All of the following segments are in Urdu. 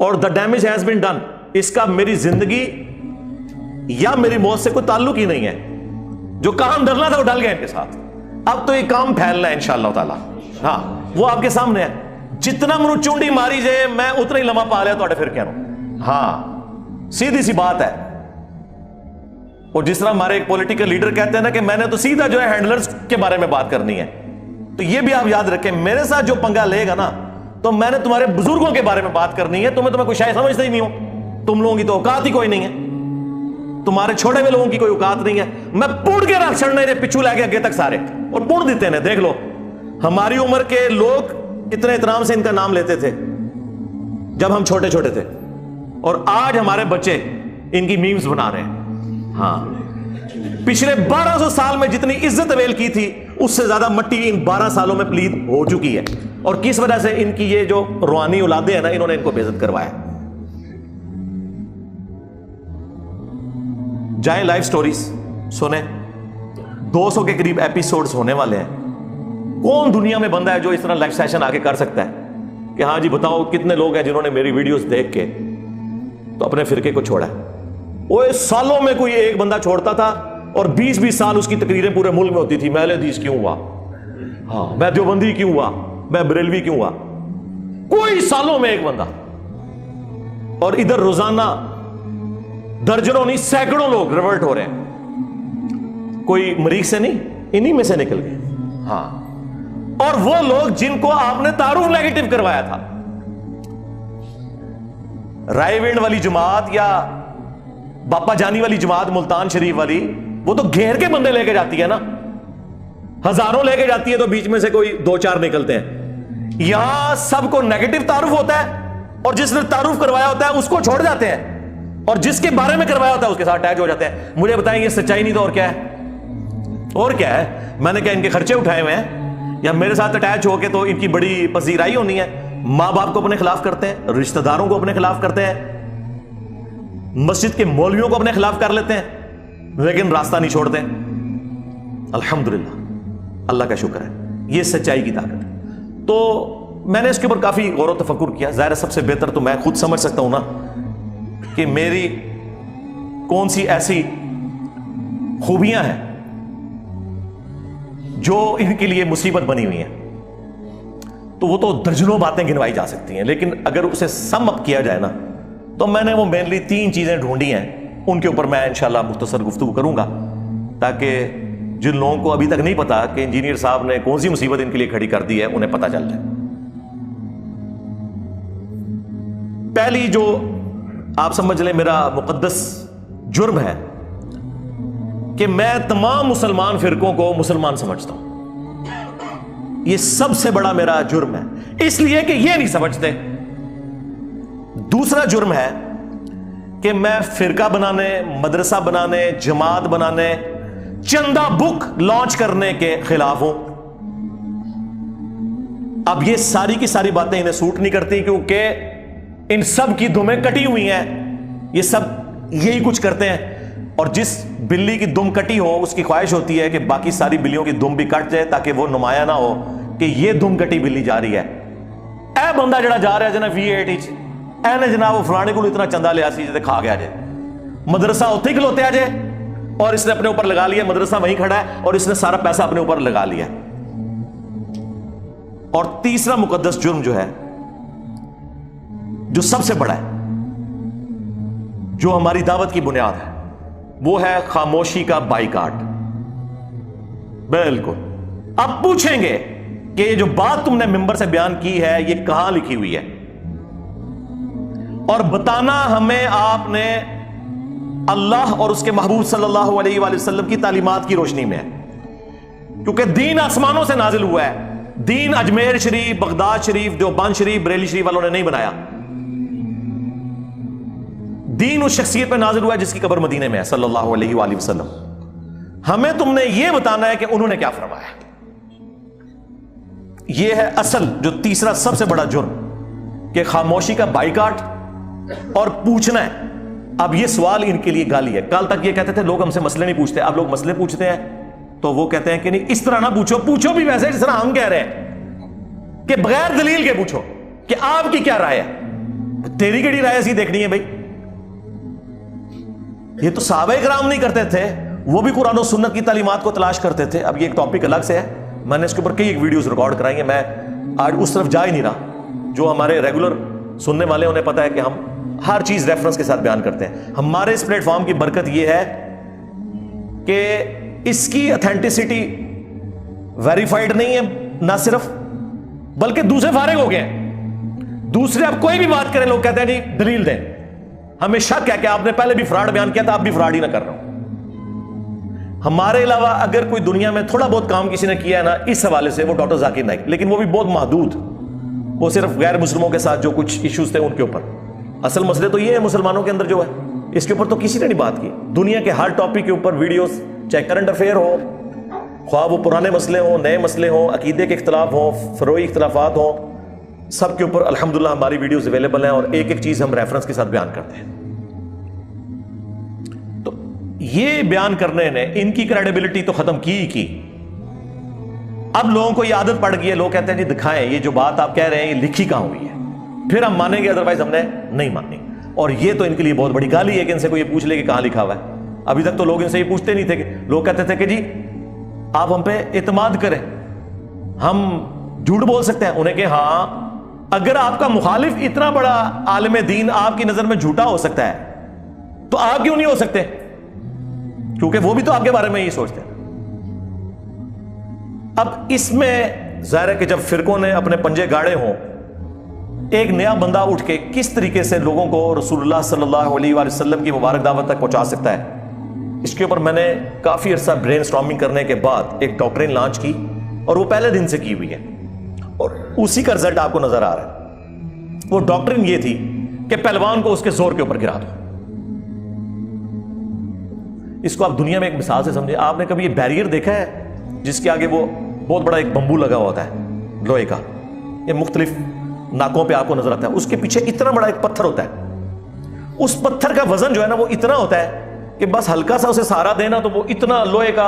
اور the damage has been done. اس کا میری زندگی یا میری موت سے کوئی تعلق ہی نہیں ہے. جو کام ڈلنا تھا وہ ڈل گیا ان کے ساتھ. اب تو یہ کام پھیلنا ہے انشاءاللہ تعالی. ہاں وہ آپ کے سامنے ہے. جتنا منو چونڈی ماری جائے میں اتنا ہی لمحہ پا لیا تو پھر کہہ رہا ہوں. ہاں سیدھی سی بات ہے. اور جس طرح ہمارے ایک پولیٹیکل لیڈر کہتے ہیں نا کہ میں نے تو سیدھا جو ہے ہینڈلرز کے بارے میں بات کرنی ہے. تو یہ بھی آپ یاد رکھیں, میرے ساتھ جو پنگا لے گا نا تو میں نے تمہارے بزرگوں کے بارے میں بات کرنی ہے. تمہیں کوئی شاید سمجھتے ہی نہیں ہو. تم لوگوں کی تو اوقات ہی کوئی نہیں ہے. تمہارے چھوٹے ہوئے لوگوں کی کوئی اوقات نہیں ہے. میں پوڑ کے رکھ چڑھنے پچھو لے کے آگے تک سارے اور پوڑ دیتے ہیں. دیکھ لو ہماری عمر کے لوگ کتنے احترام سے ان کا نام لیتے تھے جب ہم چھوٹے چھوٹے تھے, اور آج ہمارے بچے ان کی میمز بنا رہے ہیں. ہاں پچھلے 1200 سال میں جتنی عزت اویل کی تھی اس سے زیادہ مٹی ان 12 سالوں میں پلید ہو چکی ہے. اور کس وجہ سے؟ ان کی یہ جو روحانی اولادیں ہیں نا, انہوں نے ان کو بے عزت کروایا. جائیں لائف سٹوریز سنیں, 200 کے قریب ایپیسوڈز ہونے والے ہیں. کون دنیا میں بندہ ہے جو اس طرح لائف سیشن آگے کر سکتا ہے کہ ہاں جی بتاؤ کتنے لوگ ہیں جنہوں نے میری ویڈیوز دیکھ کے تو اپنے فرقے کو چھوڑا ہے. وہ سالوں میں کوئی ایک بندہ چھوڑتا تھا اور 20 سال اس کی تقریریں پورے ملک میں ہوتی تھی. میں اہل حدیث کیوں ہوا, ہاں میں دیوبندی کیوں ہوا, میں بریلوی کیوں ہوا. کوئی سالوں میں ایک بندہ. اور ادھر روزانہ درجنوں نہیں سینکڑوں لوگ ریورٹ ہو رہے ہیں. کوئی مریخ سے نہیں, انہی میں سے نکل گئے. ہاں اور وہ لوگ جن کو آپ نے تعارف نیگیٹو کروایا تھا, رائے وینڈ والی جماعت یا باپا جانی والی جماعت ملتان شریف والی, وہ تو گھیر کے بندے لے کے جاتی ہے نا, ہزاروں لے کے جاتی ہے تو بیچ میں سے کوئی 2-4 نکلتے ہیں. یہاں سب کو نیگیٹو تعارف ہوتا ہے اور جس نے تعارف کروایا ہوتا ہے اس کو چھوڑ جاتے ہیں, اور جس کے بارے میں کروایا ہوتا ہے اس کے ساتھ اٹیچ ہو جاتے ہیں. مجھے بتائیں یہ سچائی نہیں تو اور کیا ہے؟ اور کیا ہے؟ میں نے کیا ان کے خرچے اٹھائے ہوئے ہیں یا میرے ساتھ اٹیچ ہو کے تو ان کی بڑی پذیرائی ہونی ہے؟ ماں باپ کو اپنے خلاف کرتے ہیں, رشتہ داروں کو اپنے خلاف کرتے ہیں, مسجد کے مولویوں کو اپنے خلاف کر لیتے ہیں, لیکن راستہ نہیں چھوڑتے. الحمدللہ اللہ کا شکر ہے, یہ سچائی کی طاقت ہے. تو میں نے اس کے اوپر کافی غور و تفکر کیا. ظاہر ہے سب سے بہتر تو میں خود سمجھ سکتا ہوں نا کہ میری کون سی ایسی خوبیاں ہیں جو ان کے لیے مصیبت بنی ہوئی ہیں. تو وہ تو درجنوں باتیں گنوائی جا سکتی ہیں, لیکن اگر اسے سم اپ کیا جائے نا تو میں نے وہ مینلی 3 چیزیں ڈھونڈی ہیں. ان کے اوپر میں انشاءاللہ مختصر گفتگو کروں گا تاکہ جن لوگوں کو ابھی تک نہیں پتا کہ انجینئر صاحب نے کون سی مصیبت ان کے لیے کھڑی کر دی ہے انہیں پتا چل جائے. پہلی جو آپ سمجھ لیں میرا مقدس جرم ہے کہ میں تمام مسلمان فرقوں کو مسلمان سمجھتا ہوں. یہ سب سے بڑا میرا جرم ہے, اس لیے کہ یہ نہیں سمجھتے. دوسرا جرم ہے کہ میں فرقہ بنانے, مدرسہ بنانے, جماعت بنانے, چندہ بک لانچ کرنے کے خلاف ہوں. اب یہ ساری کی ساری باتیں انہیں سوٹ نہیں کرتی کیونکہ ان سب کی دمیں کٹی ہوئی ہیں. یہ سب یہی کچھ کرتے ہیں, اور جس بلی کی دم کٹی ہو اس کی خواہش ہوتی ہے کہ باقی ساری بلیوں کی دم بھی کٹ جائے تاکہ وہ نمایاں نہ ہو کہ یہ دم کٹی بلی جا رہی ہے. اے بندہ جڑا جا رہا ہے جناب V8 اے نے جناب وہ فلانے کو اتنا چندہ لیا سی جتے کھا گیا جائے, مدرسہ اتنے کھلوتے آ جائے, اور اس نے اپنے اوپر لگا لیا, مدرسہ وہیں کھڑا ہے اور اس نے سارا پیسہ اپنے اوپر لگا لیا. اور تیسرا مقدس جرم جو ہے, جو سب سے بڑا ہے, جو ہماری دعوت کی بنیاد ہے, وہ ہے خاموشی کا بائیکاٹ. بالکل. اب پوچھیں گے کہ یہ جو بات تم نے ممبر سے بیان کی ہے یہ کہاں لکھی ہوئی ہے, اور بتانا ہمیں آپ نے اللہ اور اس کے محبوب صلی اللہ علیہ وآلہ وسلم کی تعلیمات کی روشنی میں ہے, کیونکہ دین آسمانوں سے نازل ہوا ہے. دین اجمیر شریف, بغداد شریف, دیوبند شریف, بریلی شریف والوں نے نہیں بنایا. دین اس شخصیت پہ نازل ہوا ہے جس کی قبر مدینے میں ہے صلی اللہ علیہ وآلہ وسلم. ہمیں تم نے یہ بتانا ہے کہ انہوں نے کیا فرمایا. یہ ہے اصل جو تیسرا سب سے بڑا جرم, کہ خاموشی کا بائیکاٹ اور پوچھنا ہے. اب یہ سوال ان کے لیے گالی ہے. کل تک یہ کہتے تھے لوگ ہم سے مسئلے نہیں پوچھتے, اب لوگ مسئلے پوچھتے ہیں تو وہ کہتے ہیں کہ نہیں اس طرح نہ پوچھو, پوچھو بھی ویسے جس طرح ہم کہہ رہے ہیں کہ بغیر دلیل کے پوچھو کہ آپ کی کیا رائے ہے. تیری کیڑی رائے سی دیکھنی ہے بھائی؟ یہ تو صحابہ کرام نہیں کرتے تھے، وہ بھی قرآن و سنت کی تعلیمات کو تلاش کرتے تھے. اب یہ ایک ٹاپک الگ سے ہے، میں نے اس کے اوپر کئی ایک ویڈیوز ریکارڈ کرائی ہیں، میں آج اس طرف جا ہی نہیں رہا. جو ہمارے ریگولر سننے والے انہیں پتا ہے کہ ہم ہر چیز ریفرنس کے ساتھ بیان کرتے ہیں. ہمارے اس پلیٹ فارم کی برکت یہ ہے کہ اس کی اتھینٹسٹی ویریفائڈ نہیں ہے نہ صرف، بلکہ دوسرے فارغ ہو گئے ہیں. دوسرے اب کوئی بھی بات کریں لوگ کہتے ہیں جی دلیل دیں. ہمیں شک ہے کہ آپ نے پہلے بھی فراڈ بیان کیا تھا، آپ بھی فراڈ ہی نہ کر رہا ہوں. ہمارے علاوہ اگر کوئی دنیا میں تھوڑا بہت کام کسی نے کیا ہے نا اس حوالے سے، وہ ڈاکٹر ذاکر نائک، لیکن وہ بھی بہت محدود. وہ صرف غیر مسلموں کے ساتھ جو کچھ ایشوز تھے ان کے اوپر. اصل مسئلے تو یہ ہے مسلمانوں کے اندر جو ہے، اس کے اوپر تو کسی نے نہیں بات کی. دنیا کے ہر ٹاپک کے اوپر ویڈیوز، چاہے کرنٹ افیئر ہو، خواہ وہ پرانے مسئلے ہوں، نئے مسئلے ہوں، عقیدے کے اختلاف ہوں، فروعی اختلافات ہوں، سب کے اوپر الحمدللہ ہماری ویڈیوز اویلیبل ہیں، اور ایک ایک چیز ہم ریفرنس کے ساتھ بیان کرتے ہیں. تو یہ بیان کرنے نے ان کی کریڈیبلٹی تو ختم کی ہی کی. اب لوگوں کو یہ عادت پڑ گئی ہے، لوگ کہتے ہیں جی دکھائیں یہ جو بات آپ کہہ رہے ہیں یہ لکھی کہاں ہوئی ہے، پھر ہم مانیں گے، ادروائز ہم نے نہیں ماننی. اور یہ تو ان کے لیے بہت بڑی گالی ہے کہ ان سے کوئی یہ پوچھ لے کہ کہاں لکھا ہوا ہے. ابھی تک تو لوگ ان سے یہ پوچھتے نہیں تھے، کہ لوگ کہتے تھے کہ جی آپ ہم پہ اعتماد کریں، ہم جھوٹ بول سکتے ہیں. انہیں کہ ہاں اگر آپ کا مخالف اتنا بڑا عالم دین آپ کی نظر میں جھوٹا ہو سکتا ہے تو آپ کیوں نہیں ہو سکتے؟ کیونکہ وہ بھی تو آپ کے بارے میں یہ سوچتے ہیں. اب اس میں ظاہر ہے کہ جب فرقوں نے اپنے پنجے گاڑے ہوں، ایک نیا بندہ اٹھ کے کس طریقے سے لوگوں کو رسول اللہ صلی اللہ علیہ وآلہ وسلم کی مبارک دعوت تک پہنچا سکتا ہے، اس کے اوپر میں نے کافی عرصہ برین سٹارمنگ کرنے کے بعد ایک ڈاکٹرین لانچ کی، اور وہ پہلے دن سے کی ہوئی ہے، اور اسی کا رزلٹ آپ کو نظر آ رہا ہے. وہ ڈاکٹرین یہ تھی کہ پہلوان کو اس کے زور کے اوپر گرا دو. اس کو آپ دنیا میں ایک مثال سے سمجھیں. آپ نے کبھی یہ بیریئر دیکھا ہے جس کے آگے وہ بہت بڑا ایک بمبو لگا ہوتا ہے لوہے کا، یہ مختلف ناکوں پہ آپ کو نظر آتا ہے، اس کے پیچھے اتنا بڑا ایک پتھر ہوتا ہے. اس پتھر کا وزن جو ہے نا وہ اتنا ہوتا ہے کہ بس ہلکا سا اسے سہارا دینا تو وہ اتنا لوہے کا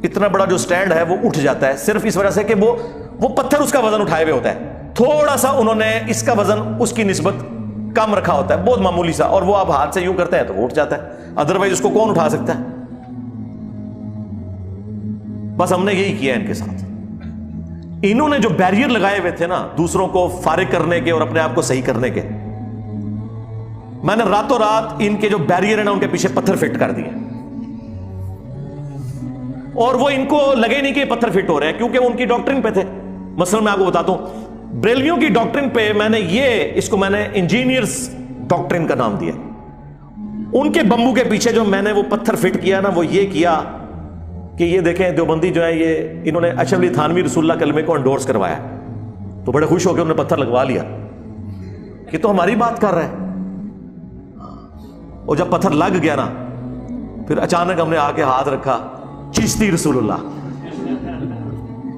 اتنا بڑا جو سٹینڈ ہے وہ اٹھ جاتا ہے، صرف اس وجہ سے کہ وہ پتھر اس کا وزن اٹھائے ہوئے ہوتا ہے. تھوڑا سا انہوں نے اس کا وزن اس کی نسبت کم رکھا ہوتا ہے، بہت معمولی سا، اور وہ آپ ہاتھ سے یوں کرتے ہیں تو وہ اٹھ جاتا ہے. ادروائز اس کو کون اٹھا سکتا ہے؟ بس ہم نے یہی کیا ہے ان کے ساتھ. انہوں نے جو بیریئر لگائے ہوئے تھے نا دوسروں کو فارغ کرنے کے اور اپنے آپ کو صحیح کرنے کے، میں نے راتوں رات ان کے جو بیریئر ہیں نا ان کے پیچھے پتھر فٹ کر دیے. اور وہ ان کو لگے نہیں کہ پتھر فٹ ہو رہے ہیں، کیونکہ وہ ان کی ڈاکٹرین پہ تھے. مثلا میں آپ کو بتاتا ہوں، بریلویوں کی ڈاکٹرین پہ میں نے اس کو میں نے انجینئرز ڈاکٹرین کا نام دیا. ان کے بمبو کے پیچھے جو میں نے وہ پتھر فٹ کیا نا، وہ یہ کیا کہ یہ دیکھیں دیوبندی جو ہے یہ انہوں نے اشرف علی تھانوی رسول اللہ کلمے کو انڈورس کروایا، تو بڑے خوش ہو کے انہوں نے پتھر لگوا لیا کہ تو ہماری بات کر رہے ہیں. اور جب پتھر لگ گیا نا پھر اچانک ہم نے آ کے ہاتھ رکھا، چشتی رسول اللہ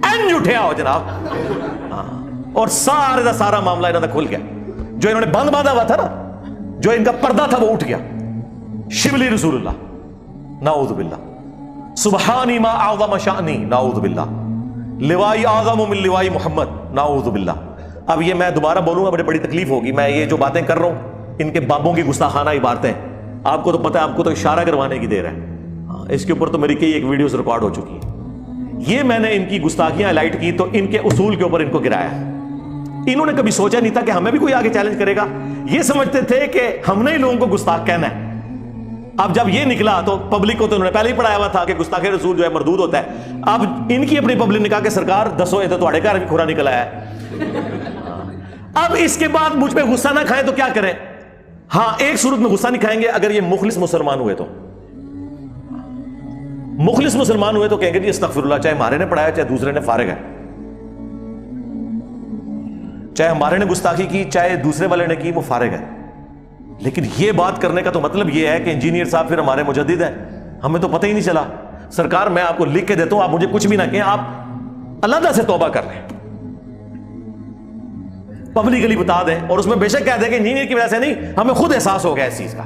اینج اٹھیا ہو جناب. اور سارے دا سارا معاملہ انہوں نے کھل گیا. جو انہوں نے بند باندھا ہوا تھا نا، جو ان کا پردہ تھا وہ اٹھ گیا. شبلی رسول اللہ، نعوذ باللہ. سبحانی ما اعظم شأنی، نعوذ باللہ. لوائی اعظم من لوائی محمد، نعوذ باللہ. اب یہ میں دوبارہ بولوں گا بڑی تکلیف ہوگی. میں یہ جو باتیں کر رہا ہوں ان کے بابوں کی گستاخانہ عبارتیں، آپ کو تو پتہ ہے، آپ کو تو اشارہ کروانے کی دیر ہے. اس کے اوپر تو میری کئی ایک ویڈیوز ریکارڈ ہو چکی ہیں. یہ میں نے ان کی گستاخیاں ہائلائٹ کی تو ان کے اصول کے اوپر ان کو گرایا. انہوں نے کبھی سوچا نہیں تھا کہ ہمیں بھی کوئی آگے چیلنج کرے گا. یہ سمجھتے تھے کہ ہم نے ہی لوگوں کو گستاخ کہنا ہے. اب جب یہ نکلا تو پبلک کو تو انہوں نے پہلے ہی پڑھایا ہوا تھا کہ گستاخ رسول جو ہے مردود ہوتا ہے. اب ان کی اپنی پبلک نے کہا کہ سرکار دسو یہ تو تہاڈے گھر بھی کھورا نکل آیا ہے. اب اس کے بعد مجھ پہ غصہ نہ کھائیں تو کیا کریں؟ ہاں ایک صورت میں غصہ نہیں کھائیں گے، اگر یہ مخلص مسلمان ہوئے تو. مخلص مسلمان ہوئے تو کہیں گے جی استغفر اللہ، چاہے ہمارے نے پڑھایا چاہے دوسرے نے، فارغ ہے. چاہے ہمارے نے گستاخی کی چاہے دوسرے والے نے کی، وہ فارغ ہے. لیکن یہ بات کرنے کا تو مطلب یہ ہے کہ انجینئر صاحب پھر ہمارے مجدد ہیں، ہمیں تو پتہ ہی نہیں چلا. سرکار میں آپ کو لکھ کے دیتا ہوں، آپ مجھے کچھ بھی نہ کہیں، آپ علیحدہ سے توبہ کر لیں، پبلکلی بتا دیں، اور اس میں بے شک کہہ دیں کہ انجینئر کی وجہ سے نہیں، ہمیں خود احساس ہو گیا اس چیز کا.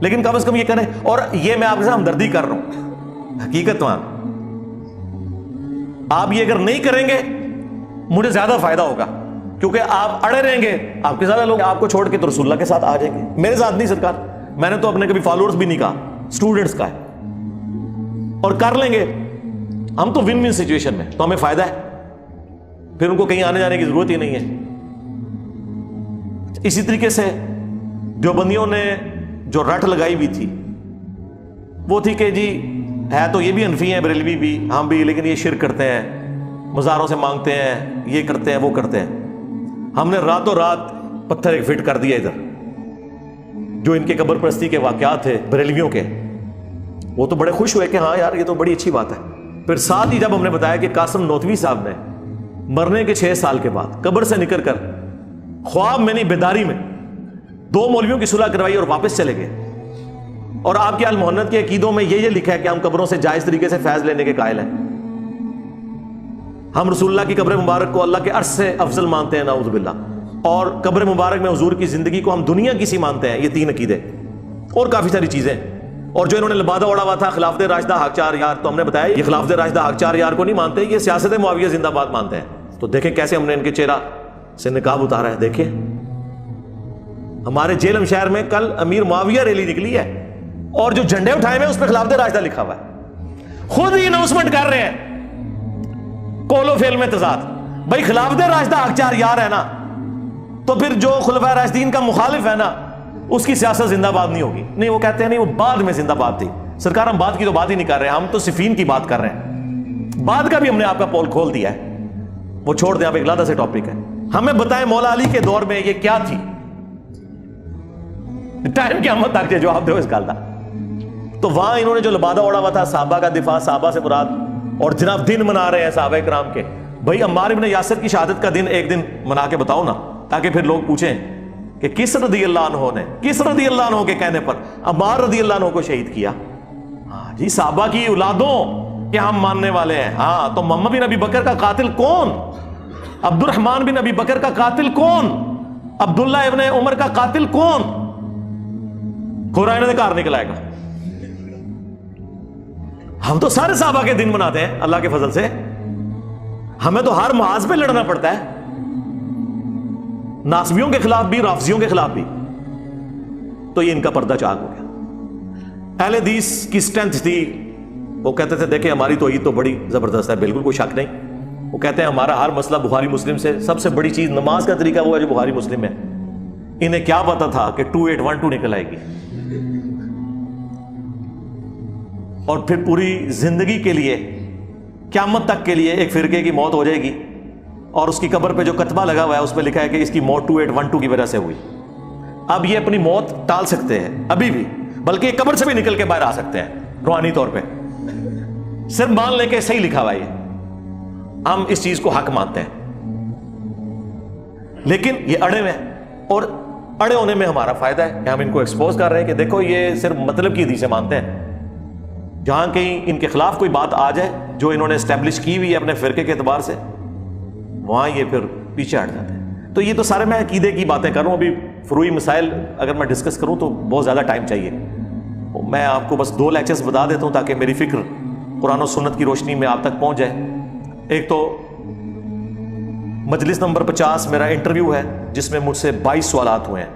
لیکن کم از کم یہ کریں. اور یہ میں آپ کے ساتھ ہمدردی کر رہا ہوں، حقیقت مان. آپ یہ اگر نہیں کریں گے مجھے زیادہ فائدہ ہوگا، کیونکہ آپ اڑے رہیں گے، آپ کے زیادہ لوگ آپ کو چھوڑ کے تو رسول اللہ کے ساتھ آ جائیں گے. میرے ساتھ نہیں سرکار، میں نے تو اپنے کبھی فالوورز بھی نہیں کہا، اسٹوڈنٹس کا ہے، اور کر لیں گے ہم تو ون ون سچویشن میں، تو ہمیں فائدہ ہے، پھر ان کو کہیں آنے جانے کی ضرورت ہی نہیں ہے. اسی طریقے سے دیوبندیوں نے جو رٹ لگائی ہوئی تھی وہ تھی کہ جی ہے تو یہ بھی حنفی ہیں، بریلوی بھی، ہم بھی، لیکن یہ شرک کرتے ہیں، مزاروں سے مانگتے ہیں، یہ کرتے ہیں، وہ کرتے ہیں. ہم نے راتوں رات پتھر ایک فٹ کر دیا ادھر. جو ان کے قبر پرستی کے واقعات تھے بریلویوں کے، وہ تو بڑے خوش ہوئے کہ ہاں یار یہ تو بڑی اچھی بات ہے. پھر ساتھ ہی جب ہم نے بتایا کہ قاسم نوتوی صاحب نے مرنے کے 6 سال کے بعد قبر سے نکل کر خواب میں نہیں بیداری میں 2 مولویوں کی صلح کروائی اور واپس چلے گئے، اور آپ کے المحنت کے عقیدوں میں یہ لکھا ہے کہ ہم قبروں سے جائز طریقے سے فیض لینے کے قائل ہیں، ہم رسول اللہ کی قبر مبارک کو اللہ کے عرش سے افضل مانتے ہیں، نعوذ باللہ، اور قبر مبارک میں حضور کی زندگی کو ہم دنیا کی سی مانتے ہیں. یہ 3 عقیدے اور کافی ساری چیزیں. اور جو انہوں نے لبادہ اڑا ہوا تھا خلافت راشدہ حق 4 یار، تو ہم نے بتایا یہ خلافت راشدہ حق 4 یار کو نہیں مانتے، یہ سیاست معاویہ زندہ باد مانتے ہیں. تو دیکھیں کیسے ہم نے ان کے چہرہ سے نقاب اتارا ہے. دیکھیں ہمارے جیلم شہر میں کل امیر معاویہ ریلی نکلی ہے، اور جو جھنڈے اٹھائے ہوئے اس پہ خلافت راشدہ لکھا ہوا ہے. خود ہی اناؤنسمنٹ کر رہے ہیں، کولو فیل میں تضاد. بھائی خلافت راشدہ حق 4 یار ہے نا، تو پھر جو خلفائے راشدین کا مخالف ہے نا اس کی سیاست زندہ باد نہیں ہوگی. نہیں، وہ کہتے ہیں نہیں وہ بعد میں زندہ باد تھی. سرکار ہم بعد کی تو بات ہی نہیں کر رہے، ہم تو صفین کی بات کر رہے ہیں. بعد کا بھی ہم نے آپ کا پول کھول دیا ہے، وہ چھوڑ دیں، آپ ایک علیحدہ سے ٹاپک ہے. ہمیں بتائیں مولا علی کے دور میں یہ کیا تھی، ٹائم قیامت تک کے جواب دو اس گل کا. تو وہاں انہوں نے جو لبادہ اوڑا ہوا تھا صحابہ کا دفاع، صحابہ سے مراد، اور جناب دن منا رہے ہیں صحابہ کرام کے. بھائی عمار ابن یاسر کی شہادت کا دن ایک دن منا کے بتاؤ نا، تاکہ پھر لوگ پوچھیں کہ کس رضی اللہ عنہ نے، کس رضی اللہ عنہ کے کہنے پر عمار رضی اللہ عنہ کو شہید کیا. ہاں جی صحابہ کی اولادوں کے ہم ماننے والے ہیں. ہاں تو محمد بن ابی بکر کا قاتل کون؟ عبد الرحمن بن ابی بکر کا قاتل کون؟ عبداللہ ابن عمر کا قاتل کون؟ قرآن سے کار نکل آئے گا. ہم تو سارے صحابہ کے دن مناتے ہیں اللہ کے فضل سے. ہمیں تو ہر محاذ پہ لڑنا پڑتا ہے، ناسبیوں کے خلاف بھی، رافضیوں کے خلاف بھی. تو یہ ان کا پردہ چاک ہو گیا. اہل حدیث کی اسٹرینتھ تھی، وہ کہتے تھے دیکھیں ہماری توحید تو بڑی زبردست ہے، بالکل کوئی شک نہیں. وہ کہتے ہیں ہمارا ہر مسئلہ بخاری مسلم سے، سب سے بڑی چیز نماز کا طریقہ وہ ہے جو بخاری مسلم میں. انہیں کیا پتا تھا کہ 2812 نکل آئے گی، اور پھر پوری زندگی کے لیے قیامت تک کے لیے ایک فرقے کی موت ہو جائے گی، اور اس کی قبر پہ جو کتبہ لگا ہوا ہے اس پہ لکھا ہے کہ اس کی موت 2812 کی وجہ سے ہوئی. اب یہ اپنی موت ٹال سکتے ہیں ابھی بھی، بلکہ یہ قبر سے بھی نکل کے باہر آ سکتے ہیں روحانی طور پہ، صرف مان لے کے صحیح لکھا ہوا ہے. ہم اس چیز کو حق مانتے ہیں، لیکن یہ اڑے ہوئے ہیں، اور اڑے ہونے میں ہمارا فائدہ ہے کہ ہم ان کو ایکسپوز کر رہے ہیں کہ دیکھو یہ صرف مطلب کی حدیثیں مانتے ہیں. جہاں کہیں ان کے خلاف کوئی بات آ جائے جو انہوں نے اسٹیبلش کی ہوئی ہے اپنے فرقے کے اعتبار سے، وہاں یہ پھر پیچھے ہٹ جاتے ہیں. تو یہ تو سارے میں عقیدے کی باتیں کر رہا ہوں. ابھی فروعی مسائل اگر میں ڈسکس کروں تو بہت زیادہ ٹائم چاہیے. میں آپ کو بس 2 لیکچرز بتا دیتا ہوں تاکہ میری فکر قرآن و سنت کی روشنی میں آپ تک پہنچ جائے. ایک تو مجلس نمبر 50 میرا انٹرویو ہے جس میں مجھ سے 22 سوالات ہوئے ہیں.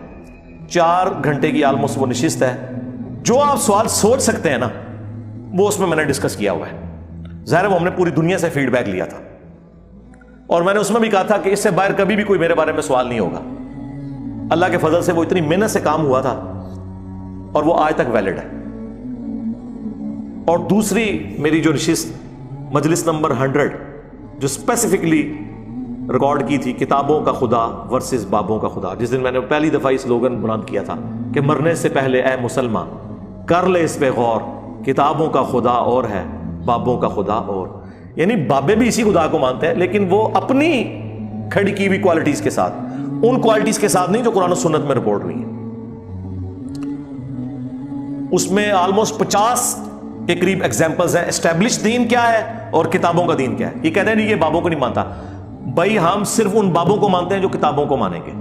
4 گھنٹے کی آلموسٹ وہ نشست ہے. جو آپ سوال سوچ سکتے ہیں نا وہ اس میں نے ڈسکس کیا ہوا ہے. ظاہر ہے وہ ہم نے پوری دنیا سے فیڈ بیک لیا تھا، اور میں نے اس میں بھی کہا تھا کہ اس سے باہر کبھی بھی کوئی میرے بارے میں سوال نہیں ہوگا. اللہ کے فضل سے وہ اتنی محنت سے کام ہوا تھا اور وہ آج تک ویلڈ ہے. اور دوسری میری جو نشست مجلس نمبر 100 جو اسپیسیفکلی ریکارڈ کی تھی، کتابوں کا خدا ورسز بابوں کا خدا، جس دن میں نے پہلی دفعہ یہ سلوگن بلند کیا تھا کہ مرنے سے پہلے اے مسلمان کر لے اس پہ غور، کتابوں کا خدا اور ہے بابوں کا خدا اور. یعنی بابے بھی اسی خدا کو مانتے ہیں لیکن وہ اپنی کھڑی کی ہوئی کوالٹیز کے ساتھ، ان کوالٹیز کے ساتھ نہیں جو قرآن و سنت میں رپورٹ ہوئی ہیں. اس میں آلموسٹ 50 کے قریب ایگزامپلز ہیں. اسٹیبلش دین کیا ہے اور کتابوں کا دین کیا ہے. یہ کہتے ہیں نہیں یہ بابوں کو نہیں مانتا. بھائی ہم صرف ان بابوں کو مانتے ہیں جو کتابوں کو مانیں گے.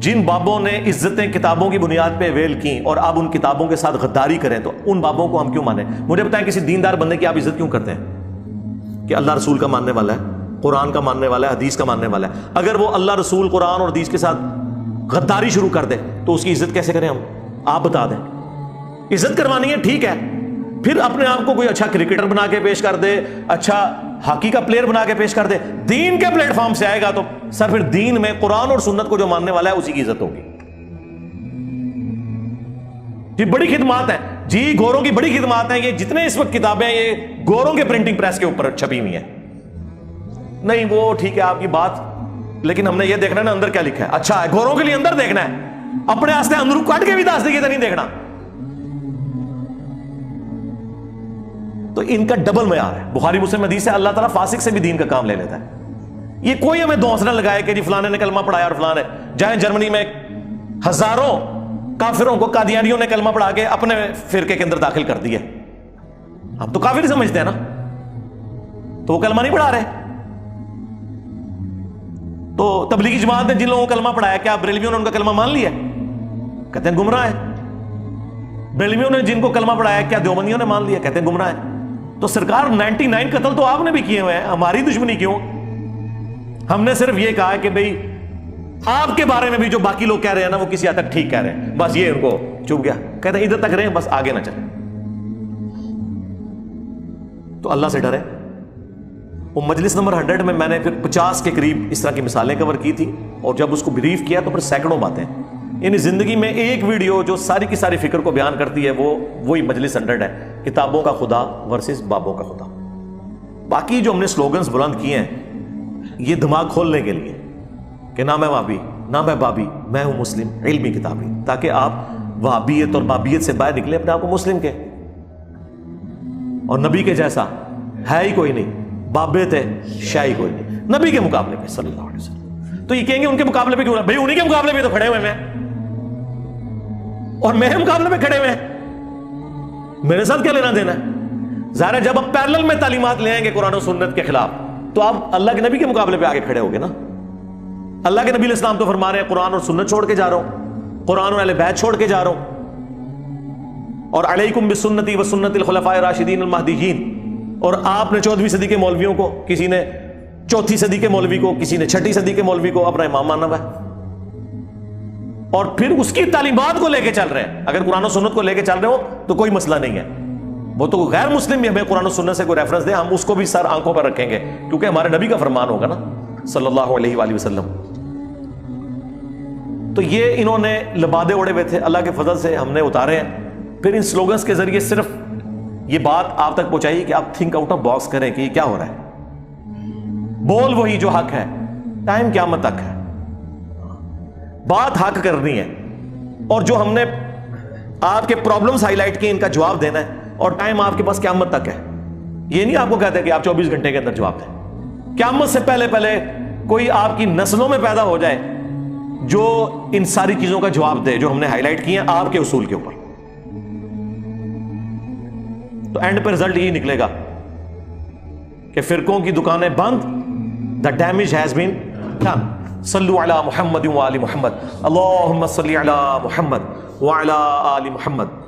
جن بابوں نے عزتیں کتابوں کی بنیاد پہ اویل کی اور اب ان کتابوں کے ساتھ غداری کریں تو ان بابوں کو ہم کیوں مانیں؟ مجھے بتائیں کسی دیندار بندے کی آپ عزت کیوں کرتے ہیں کہ اللہ رسول کا ماننے والا ہے؟ قرآن کا ماننے والا ہے, حدیث کا ماننے والا ہے, اگر وہ اللہ رسول قرآن اور حدیث کے ساتھ غداری شروع کر دے تو اس کی عزت کیسے کریں ہم؟ آپ بتا دیں. عزت کروانی ہے ٹھیک ہے, پھر اپنے آپ کو کوئی اچھا کرکٹر بنا کے پیش کر دے, اچھا ہاکی کا پلیئر بنا کے پیش کر دے, دین کے پلیٹ فارم سے آئے گا تو سر پھر دین میں قرآن اور سنت کو جو ماننے والا ہے اسی کی عزت ہوگی. یہ بڑی خدمات ہیں جی, گوروں کی بڑی خدمات ہیں. یہ جتنے اس وقت کتابیں ہیں یہ گوروں کے پرنٹنگ پریس کے اوپر چھپی ہوئی ہیں. نہیں وہ ٹھیک ہے آپ کی بات, لیکن ہم نے یہ دیکھنا ہے نا اندر کیا لکھا ہے. اچھا ہے گوروں کے لیے اندر دیکھنا ہے, اپنے واسطے اندروں کاٹ کے بھی دس دیکھیے تو نہیں دیکھنا. تو ان کا ڈبل معیار ہے. بخاری مسلم حدیث ہے اللہ تعالیٰ فاسق سے بھی دین کا کام لے لیتا ہے. یہ کوئی ہمیں دوست نہ لگائے کہ جی فلانے نے کلمہ پڑھایا اور فلانے. جائیں جرمنی میں ہزاروں کافروں کو قادیانیوں نے کلمہ پڑھا کے اپنے فرقے کے اندر داخل کر دیا. ہم تو کافر سمجھتے ہیں نا, تو وہ کلمہ نہیں پڑھا رہے. تو تبلیغی جماعت نے جن لوگوں کو کلمہ پڑھایا, کیا بریلویوں نے ان کا کلمہ مان لیا؟ کہتے ہیں گمراہ ہے. بریلویوں نے جن کو کلمہ پڑھایا, کیا دیوبندیوں نے مان لیا؟ کہتے ہیں گمراہ ہے. تو سرکار 99 قتل تو آپ نے بھی کیے ہوئے ہیں, ہماری دشمنی کیوں؟ ہم نے صرف یہ کہا ہے کہ بھئی آپ کے بارے میں بھی جو باقی لوگ کہہ رہے ہیں نا وہ کسی حد تک ٹھیک کہہ رہے ہیں, بس یہ ان کو چپ گیا. کہتے ہیں ادھر تک رہیں بس آگے نہ چلیں. تو اللہ سے ڈرے. وہ مجلس نمبر 100 میں نے پھر 50 کے قریب اس طرح کی مثالیں کور کی تھی, اور جب اس کو بریف کیا تو پھر سینکڑوں باتیں. یعنی زندگی میں ایک ویڈیو جو ساری کی ساری فکر کو بیان کرتی ہے وہی مجلس 100 ہے, کتابوں کا خدا ورسز بابوں کا خدا. باقی جو ہم نے سلوگنز بلند کیے ہیں یہ دماغ کھولنے کے لیے کہ نہ میں وہابی نہ میں بابی, میں ہوں مسلم علمی کتابی, تاکہ آپ وہابیت اور بابیت سے باہر نکلیں, اپنے آپ کو مسلم کے. اور نبی کے جیسا ہے ہی کوئی نہیں, بابیت ہے شاہ ہی کوئی نہیں نبی کے مقابلے پہ صلی اللہ علیہ وسلم. تو یہ کہیں گے ان کے مقابلے پہ کیوں؟ بھائی انہی کے مقابلے پہ تو کھڑے ہوئے میں, اور میرے مقابلے میں کھڑے ہوئے ہیں, میرے ساتھ کیا لینا دینا ہے؟ ظاہر ہے جب آپ پیرلل میں تعلیمات لے آئیں گے قرآن و سنت کے خلاف تو آپ اللہ کے نبی کے مقابلے پہ آگے کھڑے ہوگے نا. اللہ کے نبی علیہ السلام تو فرما رہے ہیں قرآن اور سنت چھوڑ کے جا رہا ہوں, قرآن اور اہل بیت چھوڑ کے جا رہا ہوں, اور علیکم بسنتی و سنت الخلفاء الراشدین المہدیین. اور آپ نے 14ویں صدی کے مولویوں کو, کسی نے 4تھی صدی کے مولوی کو, کسی نے 6ٹھی صدی کے مولوی کو اپنا امام مانا ہوا ہے, اور پھر اس کی تعلیمات کو لے کے چل رہے ہیں. اگر قرآن و سنت کو لے کے چل رہے ہو تو کوئی مسئلہ نہیں ہے. وہ تو غیر مسلم بھی ہمیں قرآن و سنت سے کوئی ریفرنس دے, ہم اس کو بھی سر آنکھوں پر رکھیں گے, کیونکہ ہمارے نبی کا فرمان ہوگا نا صلی اللہ علیہ وآلہ وسلم. تو یہ انہوں نے لبادے اڑے ہوئے تھے, اللہ کے فضل سے ہم نے اتارے ہیں. پھر ان سلوگنز کے ذریعے صرف یہ بات آپ تک پہنچائی کہ آپ تھنک آؤٹ آف باکس کریں کہ یہ کیا ہو رہا ہے. بول وہی جو حق ہے, ٹائم قیامت تک ہے, بات حق کرنی ہے, اور جو ہم نے آپ کے پرابلمز ہائی لائٹ کی ان کا جواب دینا ہے, اور ٹائم آپ کے پاس قیامت تک ہے. یہ نہیں آپ کو کہتے کہ آپ 24 گھنٹے کے اندر جواب دیں. قیامت سے پہلے پہلے کوئی آپ کی نسلوں میں پیدا ہو جائے جو ان ساری چیزوں کا جواب دے جو ہم نے ہائی لائٹ کی ہیں آپ کے اصول کے اوپر, تو اینڈ پہ رزلٹ یہی نکلے گا کہ فرقوں کی دکانیں بند, the damage has been done. صلو علی محمد و آل محمد, اللہم صلی علی محمد وعلی آل محمد.